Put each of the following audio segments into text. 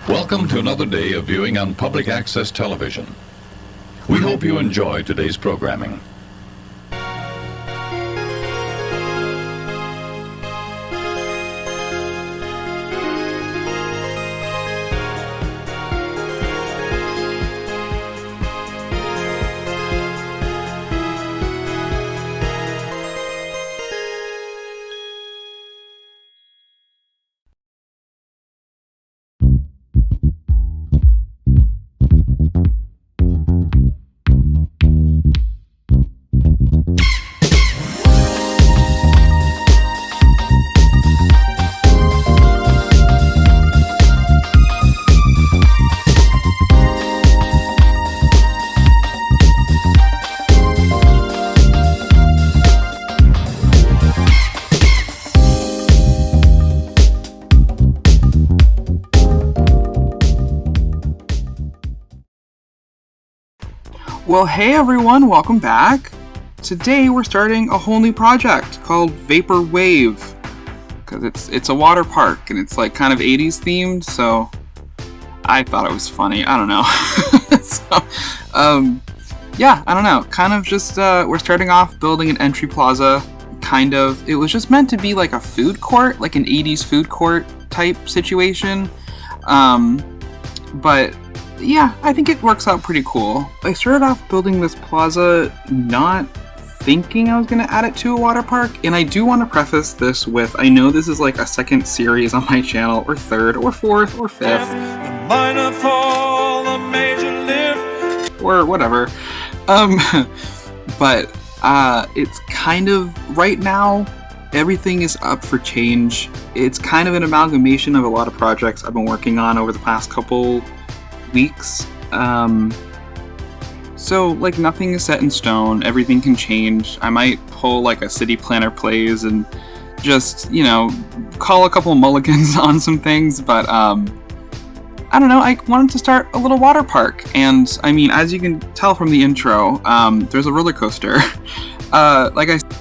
Welcome to another day of viewing on public access television. We hope you enjoy today's programming. Well, hey everyone, welcome back. Today we're starting a whole new project called VaporWAVE, because it's a water park and it's like kind of 80s themed, so I thought it was funny. I don't know. Yeah, I don't know. Kind of just we're starting off building an entry plaza. Kind of. It was just meant to be like a food court, like an 80s food court type situation. But yeah, I think it works out pretty cool. I started off building this plaza not thinking I was going to add it to a water park, and I do want to preface this with, I know this is like a second series on my channel, or third, or fourth, or fifth, the minor fall, the major lift, or whatever. But it's kind of, right now, everything is up for change. It's kind of an amalgamation of a lot of projects I've been working on over the past couple weeks. So like nothing is set in stone, everything can change. I might pull like a city planner plays and just, you know, call a couple mulligans on some things, but I don't know, I wanted to start a little water park, and I mean, as you can tell from the intro, there's a roller coaster. Like I said,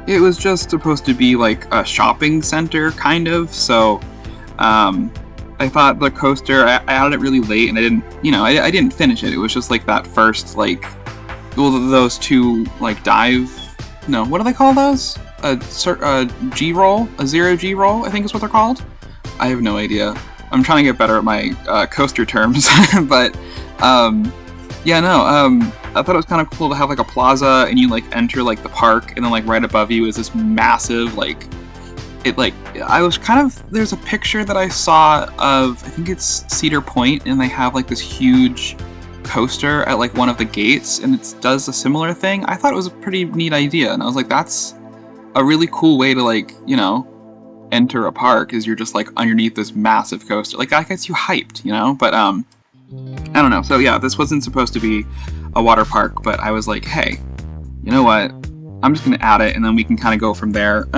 it was just supposed to be like a shopping center kind of, so I thought the coaster, I added it really late, and I didn't, you know, I didn't finish it. It was just like that first, like, well, those two, like, what do they call those? A G-roll? A zero G-roll, I think is what they're called? I have no idea. I'm trying to get better at my coaster terms, but, yeah, no, I thought it was kind of cool to have, like, a plaza, and you, like, enter, like, the park, and then, like, right above you is this massive, like, there's a picture that I saw of, I think it's Cedar Point, and they have like this huge coaster at like one of the gates, and it does a similar thing. I thought it was a pretty neat idea, and I was like, that's a really cool way to, like, you know, enter a park, is you're just like underneath this massive coaster. Like, that gets you hyped, you know? But I don't know. So yeah, this wasn't supposed to be a water park, but I was like, hey, you know what? I'm just gonna add it, and then we can kind of go from there.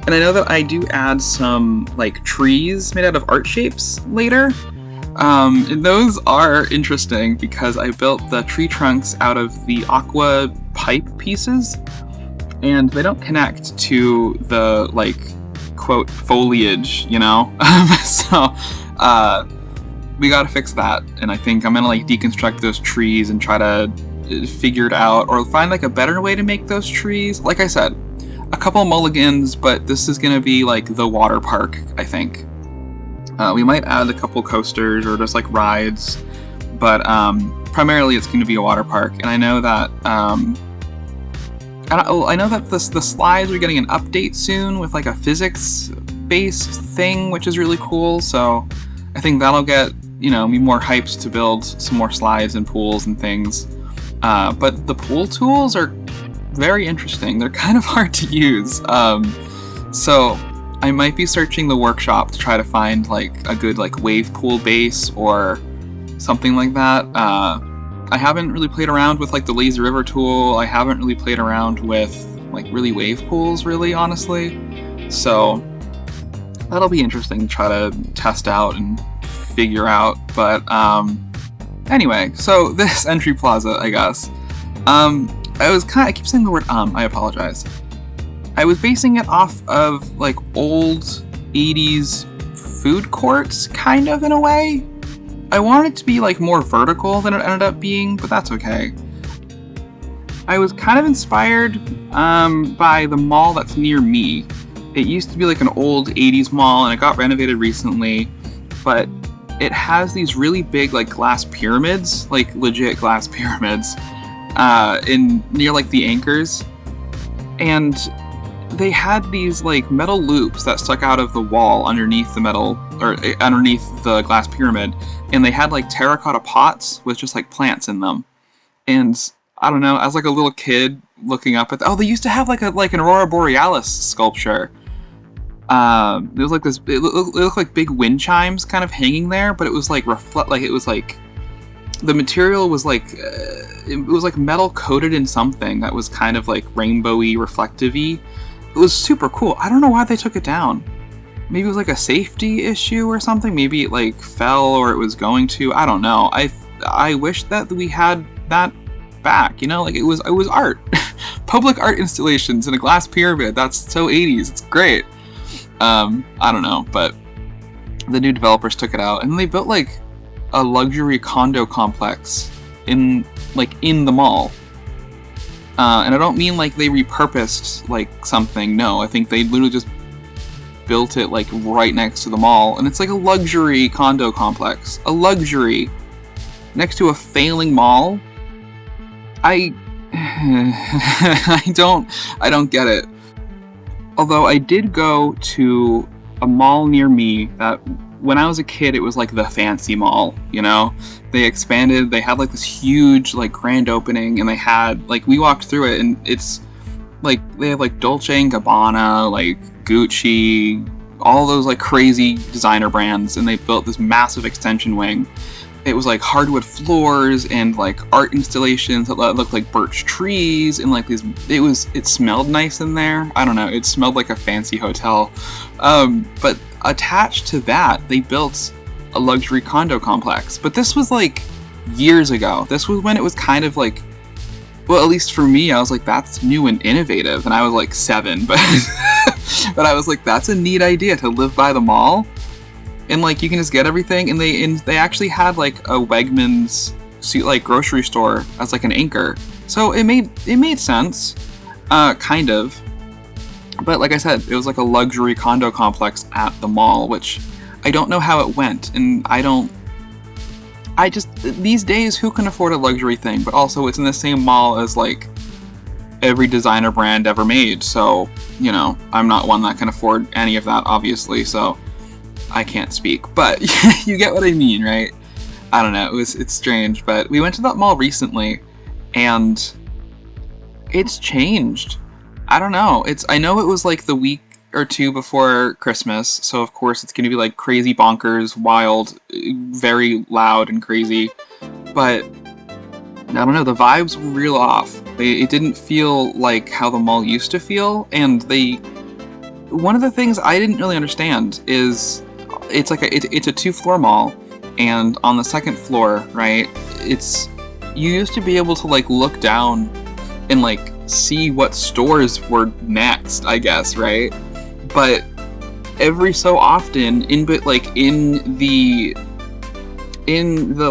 And I know that I do add some, like, trees made out of art shapes later. And those are interesting because I built the tree trunks out of the aqua pipe pieces, and they don't connect to the, like, quote, foliage, you know? So, we gotta fix that, and I think I'm gonna, like, deconstruct those trees and try to figure it out, or find, like, a better way to make those trees. Like I said, a couple mulligans, but this is gonna be like the water park, I think. We might add a couple coasters or just like rides, but primarily it's gonna be a water park. And I know that I know that the slides are getting an update soon with like a physics-based thing, which is really cool. So I think that'll get, you know, me more hyped to build some more slides and pools and things. But the pool tools are very interesting. They're kind of hard to use. So I might be searching the workshop to try to find like a good like wave pool base or something like that. I haven't really played around with like the lazy river tool. I haven't really played around with like really wave pools, really, honestly. So that'll be interesting to try to test out and figure out. But anyway, so this entry plaza, I guess. I keep saying the word I apologize. I was basing it off of like old 80s food courts, kind of, in a way. I wanted it to be like more vertical than it ended up being, but that's okay. I was kind of inspired by the mall that's near me. It used to be like an old 80s mall, and it got renovated recently, but it has these really big like glass pyramids, like legit glass pyramids, near like the anchors, and they had these like metal loops that stuck out of the wall underneath the metal, or underneath the glass pyramid, and they had like terracotta pots with just like plants in them. And I don't know, as like a little kid looking up at they used to have like an Aurora Borealis sculpture. It was like this, it looked like big wind chimes kind of hanging there, but it was like it was like the material was like it was like metal coated in something that was kind of like rainbowy, reflective-y. It was super cool. I don't know why they took it down. Maybe it was like a safety issue or something. Maybe it like fell or it was going to. I don't know. I wish that we had that back. You know, like it was art, public art installations in a glass pyramid. That's so 80s. It's great. I don't know, but the new developers took it out and they built like a luxury condo complex in the mall. And I don't mean like they repurposed like something. No, I think they literally just built it like right next to the mall, and it's like a luxury condo complex. A luxury next to a failing mall. I don't get it. Although I did go to a mall near me that when I was a kid, it was like the fancy mall, you know? They expanded, they had like this huge like grand opening, and they had like, we walked through it and it's like, they have like Dolce & Gabbana, like Gucci, all those like crazy designer brands, and they built this massive extension wing. It was like hardwood floors and like art installations that looked like birch trees and like these. It smelled nice in there. I don't know. It smelled like a fancy hotel. But attached to that, they built a luxury condo complex. But this was like years ago. This was when it was kind of like, well, at least for me, I was like, that's new and innovative. And I was like 7, but but I was like, that's a neat idea to live by the mall. And like you can just get everything, and they actually had like a Wegmans like grocery store as like an anchor, so it made sense, kind of. But like I said, it was like a luxury condo complex at the mall, which I don't know how it went, and I just these days, who can afford a luxury thing? But also it's in the same mall as like every designer brand ever made, so you know, I'm not one that can afford any of that, obviously, so I can't speak, but you get what I mean, right? I don't know, it's strange, but we went to that mall recently, and it's changed. I don't know, I know it was like the week or two before Christmas, so of course it's gonna be like crazy bonkers, wild, very loud and crazy, but I don't know, the vibes were real off. It didn't feel like how the mall used to feel, and one of the things I didn't really understand is it's a 2-floor mall, and on the second floor, right, you used to be able to like look down and like see what stores were next, I guess, right? But every so often in the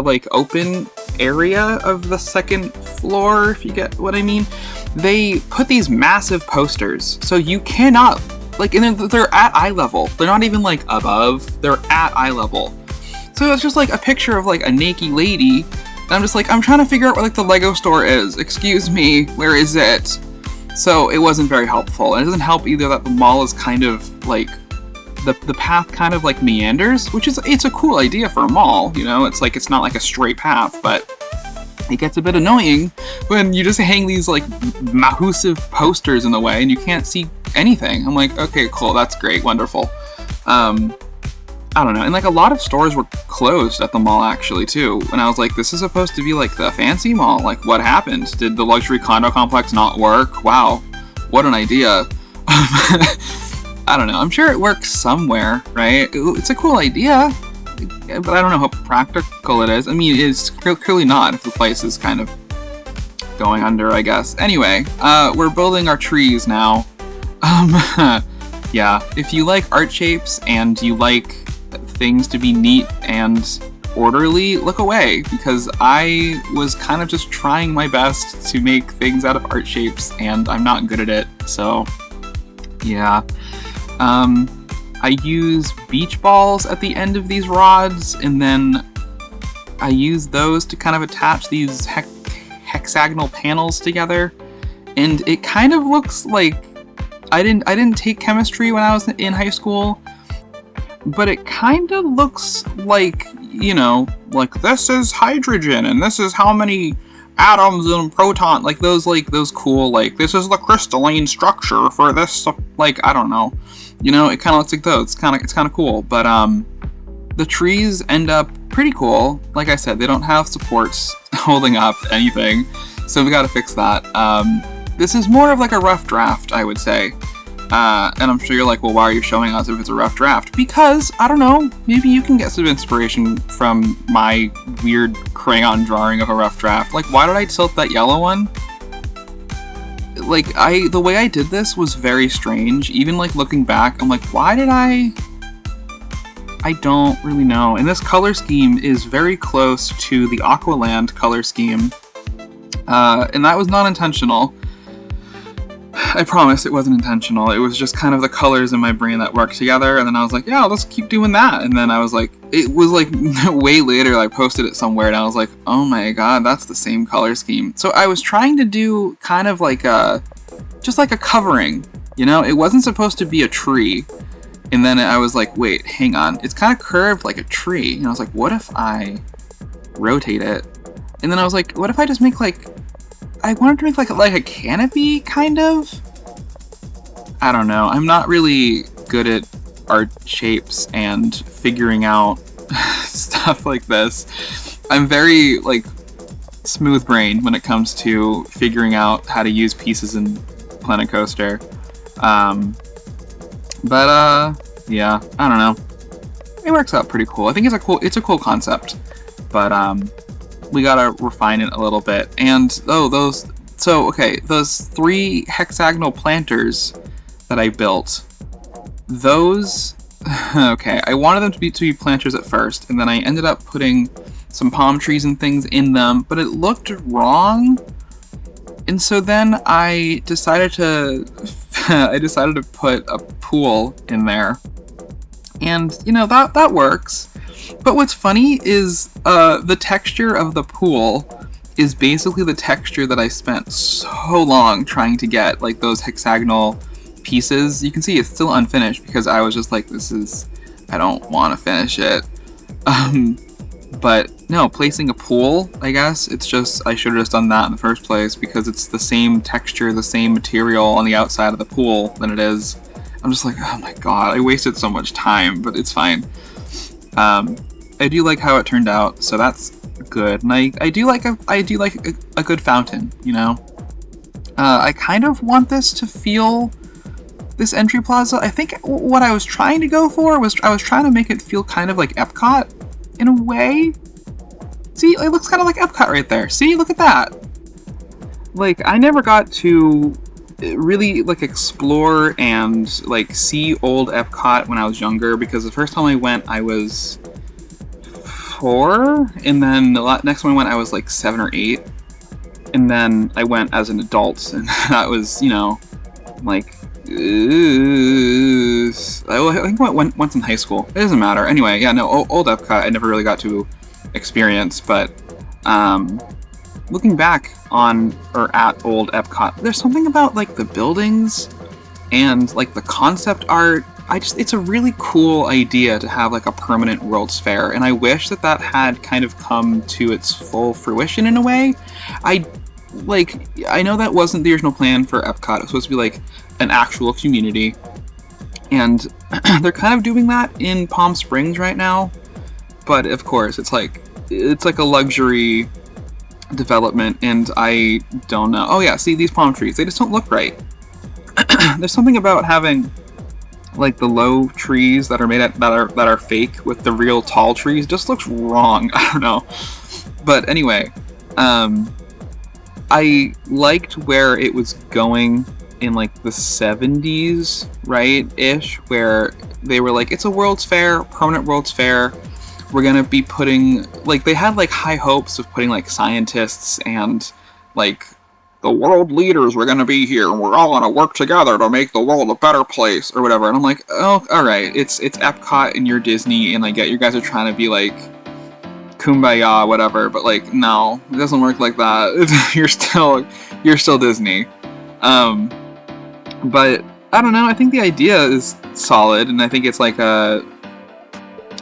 like open area of the second floor, if you get what I mean, they put these massive posters, so you cannot like, and they're at eye level. They're not even like above, they're at eye level. So it's just like a picture of like a naked lady, and I'm just like, I'm trying to figure out where like the Lego store is. Excuse me, where is it? So it wasn't very helpful. And it doesn't help either that the mall is kind of like, the path kind of like meanders, which is, it's a cool idea for a mall, you know? It's like, it's not like a straight path, but it gets a bit annoying when you just hang these like massive posters in the way and you can't see anything. I'm like, okay, cool, that's great, wonderful. I don't know, and like a lot of stores were closed at the mall actually too, and I was like, this is supposed to be like the fancy mall, like what happened? Did the luxury condo complex not work? Wow, what an idea. I don't know, I'm sure it works somewhere, right? It's a cool idea, but I don't know how practical it is. I mean, it's clearly not if the place is kind of going under, I guess. Anyway, we're building our trees now. Yeah, if you like art shapes and you like things to be neat and orderly, look away, because I was kind of just trying my best to make things out of art shapes, and I'm not good at it, so yeah. I use beach balls at the end of these rods, and then I use those to kind of attach these hexagonal panels together, and it kind of looks like I didn't take chemistry when I was in high school, but it kind of looks like, you know, like this is hydrogen and this is how many atoms and proton, like those cool, like this is the crystalline structure for this, like, I don't know, you know, it kind of looks like those. It's kind of cool, but the trees end up pretty cool. Like I said, they don't have supports holding up anything, so we got to fix that. This is more of like a rough draft, I would say. And I'm sure you're like, well, why are you showing us if it's a rough draft? Because, I don't know, maybe you can get some inspiration from my weird crayon drawing of a rough draft. Like, why did I tilt that yellow one? Like, the way I did this was very strange. Even, like, looking back, I'm like, why did I don't really know. And this color scheme is very close to the Aqualand color scheme. And that was not intentional. I promise it wasn't intentional. It was just kind of the colors in my brain that worked together, and then I was like, yeah, let's keep doing that. And then I was like, it was like way later I posted it somewhere, and I was like, oh my god, that's the same color scheme. So I was trying to do kind of like just like a covering, you know? It wasn't supposed to be a tree. And then I was like, wait, hang on. It's kind of curved like a tree. And I was like, what if I rotate it? And then I was like, what if I just make like, I wanted to make like a canopy, kind of? I don't know. I'm not really good at art shapes and figuring out stuff like this. I'm very, like, smooth-brained when it comes to figuring out how to use pieces in Planet Coaster. Yeah, I don't know. It works out pretty cool. I think it's a cool concept, but we gotta refine it a little bit. And those 3 hexagonal planters that I built, those, okay, I wanted them to be planters at first, and then I ended up putting some palm trees and things in them, but it looked wrong. And so then I decided to put a pool in there, and you know, that works. But what's funny is the texture of the pool is basically the texture that I spent so long trying to get, like those hexagonal pieces. You can see it's still unfinished because I was just like, I don't want to finish it. But no, placing a pool, I guess, it's just, I should have just done that in the first place because it's the same texture, the same material on the outside of the pool than it is. I'm just like, oh my god, I wasted so much time, but it's fine. I do like how it turned out, so that's good. And I do like a good fountain, you know? I kind of want this to feel, this entry plaza, I think what I was trying to go for was, I was trying to make it feel kind of like Epcot, in a way. See, it looks kind of like Epcot right there. See, look at that. Like, I never got to really, like, explore and, like, see old Epcot when I was younger, because the first time I went, I was 4, and then the next time I went, I was, like, 7 or 8, and then I went as an adult, and that was, you know, like, I think I went once in high school. It doesn't matter. Anyway, yeah, no, old Epcot I never really got to experience, but looking back on or at old Epcot, there's something about like the buildings and like the concept art. It's a really cool idea to have like a permanent World's Fair, and I wish that had kind of come to its full fruition in a way. I know that wasn't the original plan for Epcot. It was supposed to be like an actual community, and they're kind of doing that in Palm Springs right now, but of course it's like a luxury development, and I don't know. Oh yeah, see these palm trees, they just don't look right. There's something about having like the low trees that are fake with the real tall trees, just looks wrong. I don't know, but anyway, I liked where it was going in like the 70s, right-ish, where they were like, it's a World's Fair, permanent World's Fair. We're gonna be putting, like, they had like high hopes of putting like scientists and like the world leaders were gonna be here and we're all gonna work together to make the world a better place or whatever. And I'm like, oh, alright, it's Epcot and you're Disney, and I get you guys are trying to be like kumbaya, whatever, but like, no, it doesn't work like that. you're still Disney. But I don't know, I think the idea is solid, and I think it's like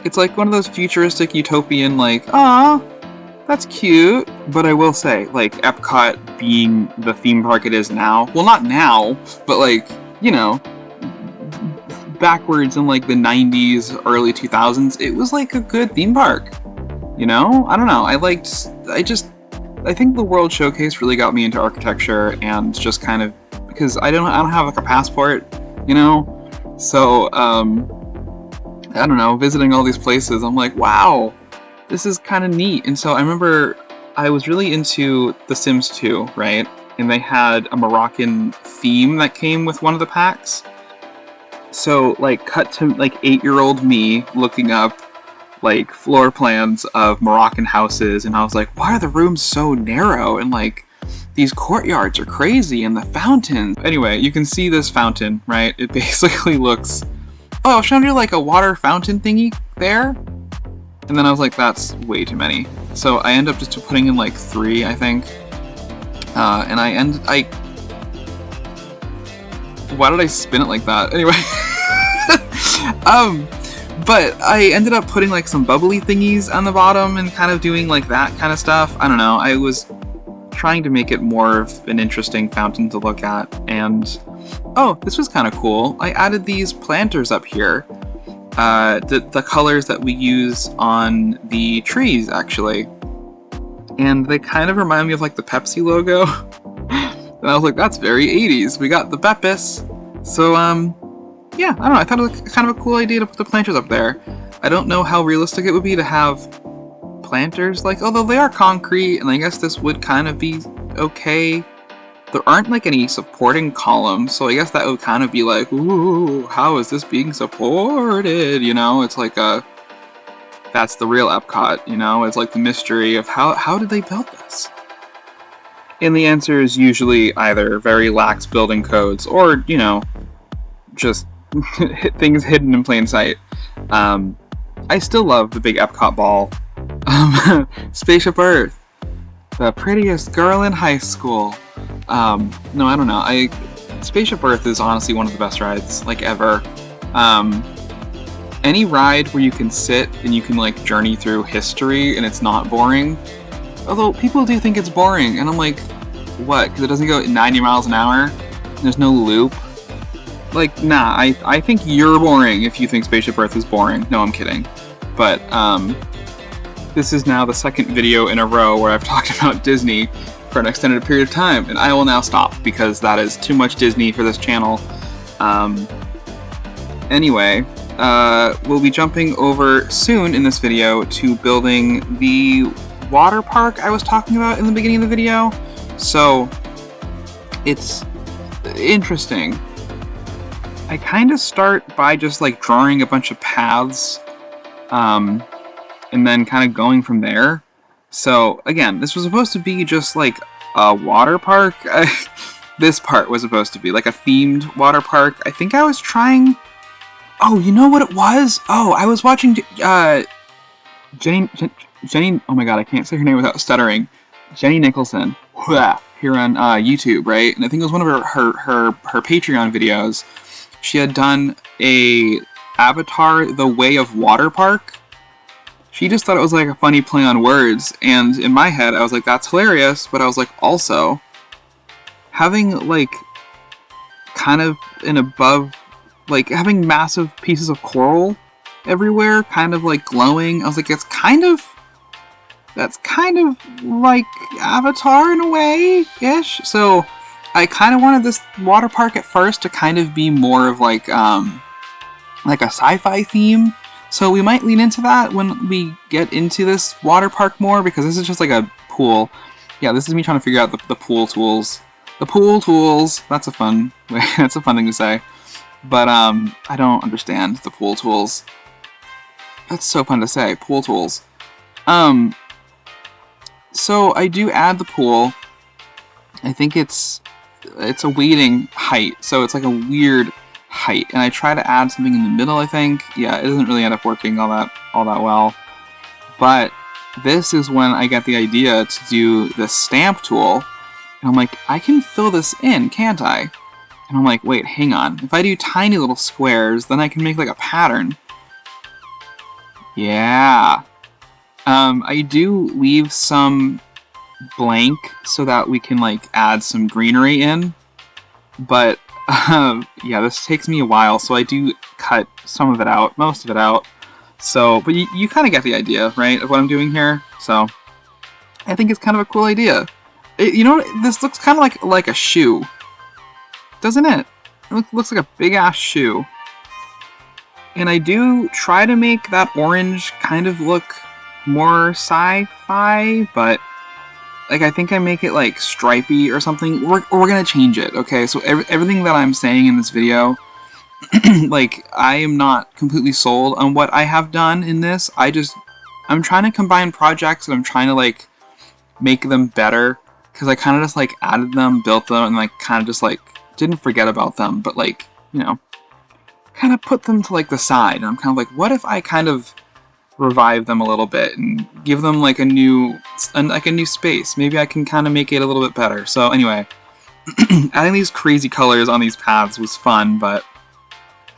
it's like one of those futuristic utopian, like, ah, that's cute. But I will say, like, Epcot being the theme park it is now, well, not now, but like, you know, backwards in like the 90s, early 2000s, it was like a good theme park. You know? I don't know. I think the World Showcase really got me into architecture, and just kind of, because I don't have like a passport, you know? So, I don't know, visiting all these places, I'm like, wow, this is kind of neat. And so I remember I was really into The Sims 2, right? And they had a Moroccan theme that came with one of the packs. So, like, cut to, like, 8-year-old me looking up, like, floor plans of Moroccan houses, and I was like, why are the rooms so narrow? And, like, these courtyards are crazy, and the fountains. Anyway, you can see this fountain, right? It basically looks... Oh, I was trying to do, like, a water fountain thingy there? And then I was like, that's way too many. So I end up just putting in, like, 3, I think. And why did I spin it like that? Anyway. But I ended up putting like some bubbly thingies on the bottom and kind of doing like that kind of stuff. I don't know. I was trying to make it more of an interesting fountain to look at. And oh, this was kind of cool. I added these planters up here. The colors that we use on the trees, actually. And they kind of remind me of like the Pepsi logo. And I was like, that's very 80s. We got the Beppis. So, yeah, I don't know. I thought it was kind of a cool idea to put the planters up there. I don't know how realistic it would be to have planters, like, although they are concrete, and I guess this would kind of be okay. There aren't like any supporting columns, so I guess that would kind of be like, ooh, how is this being supported? You know, it's like that's the real Epcot, you know? It's like the mystery of how did they build this? And the answer is usually either very lax building codes or, you know, just things hidden in plain sight. I still love the big Epcot ball. Spaceship Earth, the prettiest girl in high school. No, I don't know. Spaceship Earth is honestly one of the best rides, like, ever. Any ride where you can sit and you can, like, journey through history and it's not boring. Although people do think it's boring, and I'm like, what? Because it doesn't go at 90 miles an hour? There's no loop? Like, nah, I think you're boring if you think Spaceship Earth is boring. No, I'm kidding. But, this is now the second video in a row where I've talked about Disney for an extended period of time, and I will now stop because that is too much Disney for this channel. Anyway, we'll be jumping over soon in this video to building the water park I was talking about in the beginning of the video. So, it's interesting. I kind of start by just like drawing a bunch of paths, and then kind of going from there. So again, this was supposed to be just like a water park. This part was supposed to be like a themed water park. I think I was trying... Oh, you know what it was? Oh, I was watching Jenny, oh my god, I can't say her name without stuttering. Jenny Nicholson, here on YouTube, right? And I think it was one of her Patreon videos. She had done a Avatar The Way of Waterpark. She just thought it was like a funny play on words, and in my head I was like, that's hilarious, but I was like, also having like kind of an above, like having massive pieces of coral everywhere, kind of like glowing. I was like, that's kind of like Avatar in a way-ish. So I kind of wanted this water park at first to kind of be more of like a sci-fi theme. So we might lean into that when we get into this water park more, because this is just like a pool. Yeah, this is me trying to figure out the pool tools. The pool tools. That's a fun thing to say. But I don't understand the pool tools. That's so fun to say, pool tools. So I do add the pool. I think it's a weighting height, so it's like a weird height, and I try to add something in the middle, I think. Yeah, it doesn't really end up working all that well. But this is when I get the idea to do the stamp tool, and I'm like, I can fill this in, can't I? And I'm like, wait, hang on. If I do tiny little squares, then I can make like a pattern. Yeah. I do leave some blank so that we can like add some greenery in, but yeah, this takes me a while, so I do cut some of it out, most of it out. So, but you kind of get the idea, right, of what I'm doing here. So I think it's kind of a cool idea. You know, this looks kind of like a shoe, doesn't it? It looks like a big ass shoe. And I do try to make that orange kind of look more sci-fi, but like I think I make it like stripy or something. We're gonna change it, okay? So everything that I'm saying in this video, like I am not completely sold on what I have done in this. I'm trying to combine projects and I'm trying to like make them better, because I kind of just like added them, built them, and like kind of just like didn't forget about them, but like, you know, kind of put them to like the side. And I'm kind of like, what if I kind of revive them a little bit and give them like a new space? Maybe I can kind of make it a little bit better. So anyway, adding these crazy colors on these paths was fun, but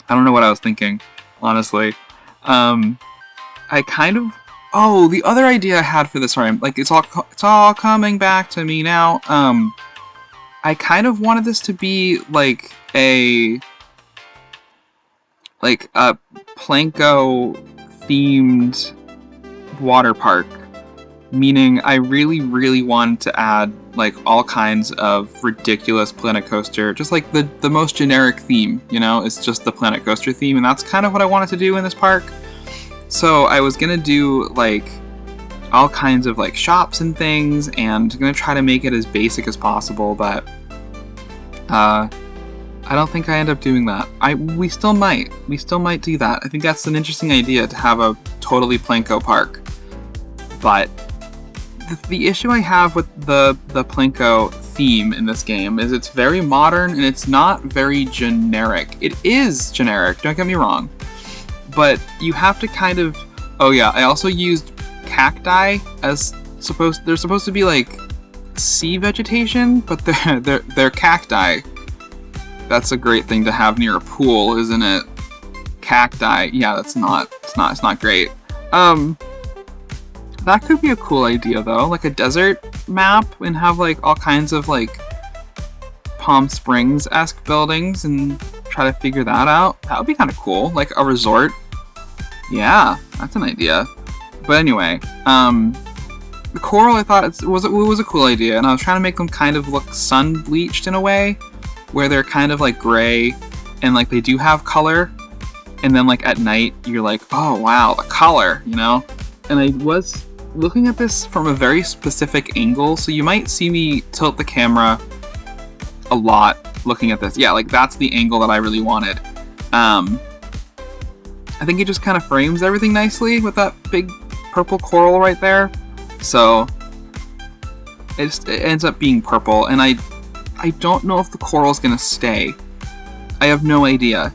I don't know what I was thinking, honestly. I kind of, the other idea I had for this, sorry, like it's all coming back to me now. I kind of wanted this to be like a Planko themed water park, meaning I really wanted to add like all kinds of ridiculous Planet Coaster, just like the most generic theme, you know, it's just the Planet Coaster theme, and that's kind of what I wanted to do in this park. So I was gonna do like all kinds of like shops and things, and gonna try to make it as basic as possible, but I don't think I end up doing that. We still might do that. I think that's an interesting idea, to have a totally Planko park. But the issue I have with the Planko theme in this game is it's very modern and it's not very generic. It is generic, don't get me wrong, but you have to kind of, oh yeah, I also used cacti as they're supposed to be like sea vegetation, but they're cacti. That's a great thing to have near a pool, isn't it? Cacti. Yeah, it's not great. That could be a cool idea though, like a desert map, and have like all kinds of like Palm Springs-esque buildings and try to figure that out. That would be kind of cool, like a resort. Yeah, that's an idea. But anyway, the coral I thought it was a cool idea, and I was trying to make them kind of look sun bleached in a way, where they're kind of like gray and like they do have color, and then like at night you're like, oh wow, the color, you know? And I was looking at this from a very specific angle, so you might see me tilt the camera a lot looking at this. Yeah, like that's the angle that I really wanted. I think it just kind of frames everything nicely with that big purple coral right there. So it ends up being purple, and I don't know if the coral is gonna stay. I have no idea.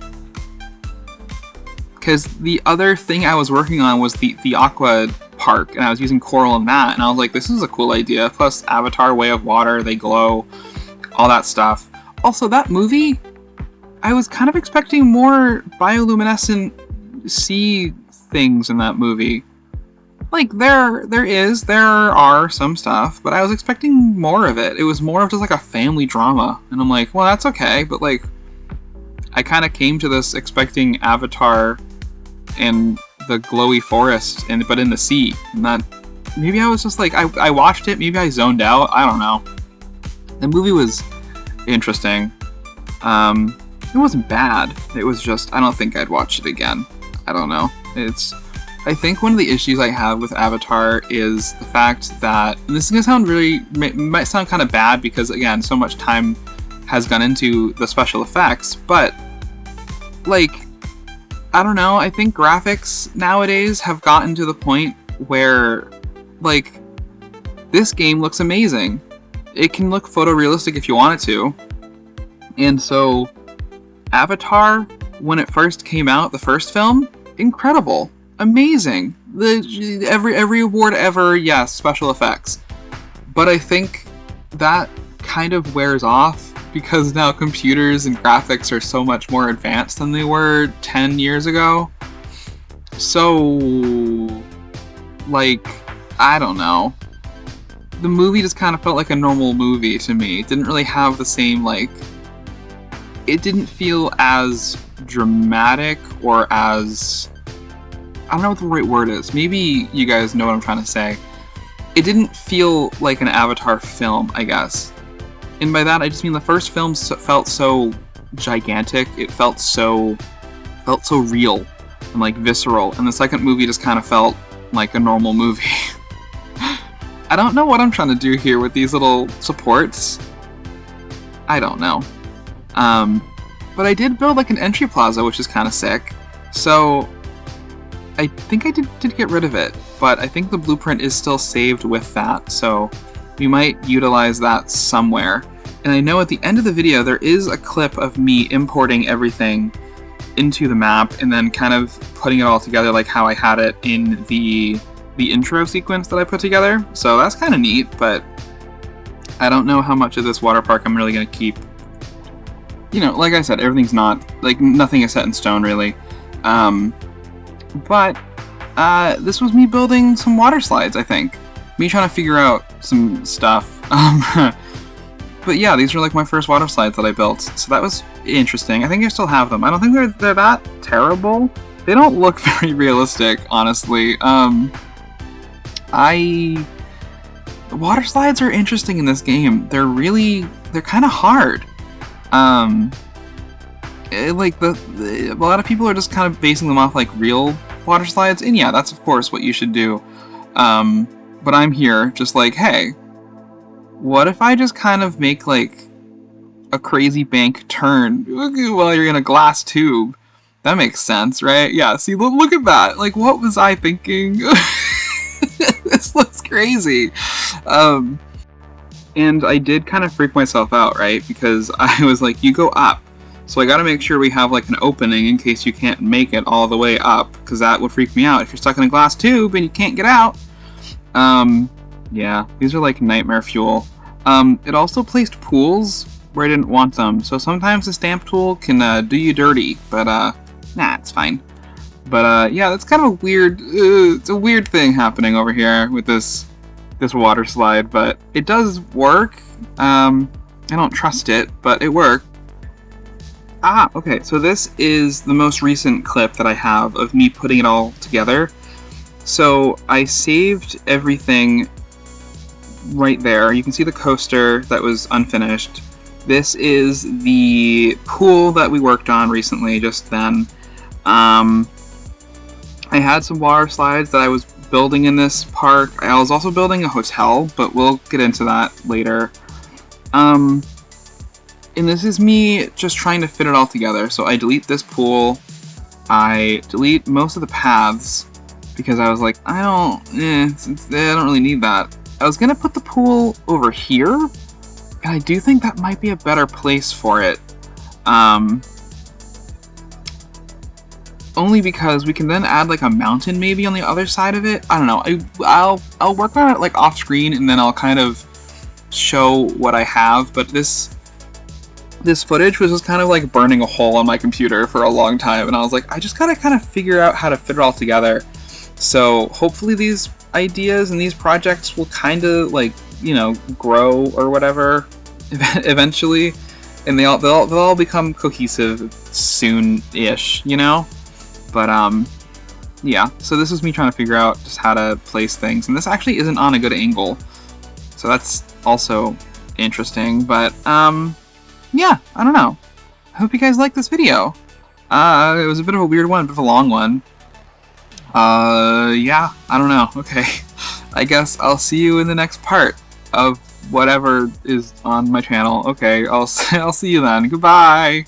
Because the other thing I was working on was the aqua park, and I was using coral in that, and I was like, this is a cool idea. Plus Avatar, Way of Water, they glow, all that stuff. Also, that movie, I was kind of expecting more bioluminescent sea things in that movie. Like, there are some stuff, but I was expecting more of it. It was more of just like a family drama, and I'm like, well, that's okay, but like, I kind of came to this expecting Avatar and the glowy forest, but in the sea. And that, maybe I was just like, I watched it, maybe I zoned out, I don't know. The movie was interesting. It wasn't bad. It was just, I don't think I'd watch it again. I don't know. I think one of the issues I have with Avatar is the fact that, and this is gonna sound might sound kind of bad because again, so much time has gone into the special effects, but like, I don't know, I think graphics nowadays have gotten to the point where, like, this game looks amazing. It can look photorealistic if you want it to. And so, Avatar, when it first came out, the first film, incredible. Amazing. Every award ever, yes, special effects. But I think that kind of wears off because now computers and graphics are so much more advanced than they were 10 years ago. So, like, I don't know. The movie just kind of felt like a normal movie to me. It didn't really have the same, like... It didn't feel as dramatic or as... I don't know what the right word is. Maybe you guys know what I'm trying to say. It didn't feel like an Avatar film, I guess. And by that, I just mean the first film felt so gigantic. It felt so real and like visceral. And the second movie just kind of felt like a normal movie. I don't know what I'm trying to do here with these little supports. I don't know. But I did build like an entry plaza, which is kind of sick. So I think I did get rid of it, but I think the blueprint is still saved with that. So we might utilize that somewhere. And I know at the end of the video, there is a clip of me importing everything into the map and then kind of putting it all together like how I had it in the intro sequence that I put together. So that's kind of neat, but I don't know how much of this water park I'm really going to keep. You know, like I said, everything's not, like, nothing is set in stone, really. But this was me building some water slides, I think. Me trying to figure out some stuff. But yeah, these are like my first water slides that I built, so that was interesting. I think I still have them. I don't think they're that terrible. They don't look very realistic, honestly. The water slides are interesting in this game. They're kind of hard. Like a lot of people are just kind of basing them off like real water slides, and yeah, that's of course what you should do. But I'm here just like, hey, what if I just kind of make like a crazy bank turn while you're in a glass tube? That makes sense, right? Yeah, see, look at that. Like, what was I thinking? This looks crazy. And I did kind of freak myself out, right? Because I was like, you go up. So I gotta make sure we have like an opening in case you can't make it all the way up, because that would freak me out if you're stuck in a glass tube and you can't get out. Yeah, these are like nightmare fuel. It also placed pools where I didn't want them, so sometimes the stamp tool can do you dirty, but nah, it's fine. But yeah, that's kind of a weird, it's a weird thing happening over here with this water slide, but it does work. I don't trust it, but it worked. Okay, so this is the most recent clip that I have of me putting it all together. So I saved everything right there. You can see the coaster that was unfinished. This is the pool that we worked on recently, just then. I had some water slides that I was building in this park. I was also building a hotel, but we'll get into that later. And this is me just trying to fit it all together. So I delete this pool. I delete most of the paths because I was like, I don't really need that. I was gonna put the pool over here, and I do think that might be a better place for it. Only because we can then add like a mountain maybe on the other side of it. I don't know. I'll work on it like off screen, and then I'll kind of show what I have. But this footage was just kind of like burning a hole on my computer for a long time, and I was like, I just gotta kind of figure out how to fit it all together. So hopefully these ideas and these projects will kind of like, you know, grow or whatever eventually, and they'll all become cohesive soon-ish, you know. But yeah. So this is me trying to figure out just how to place things, and this actually isn't on a good angle, so that's also interesting. But yeah, I don't know. I hope you guys like this video. It was a bit of a weird one, a bit of a long one. Yeah, I don't know. Okay, I guess I'll see you in the next part of whatever is on my channel. Okay, I'll see you then. Goodbye!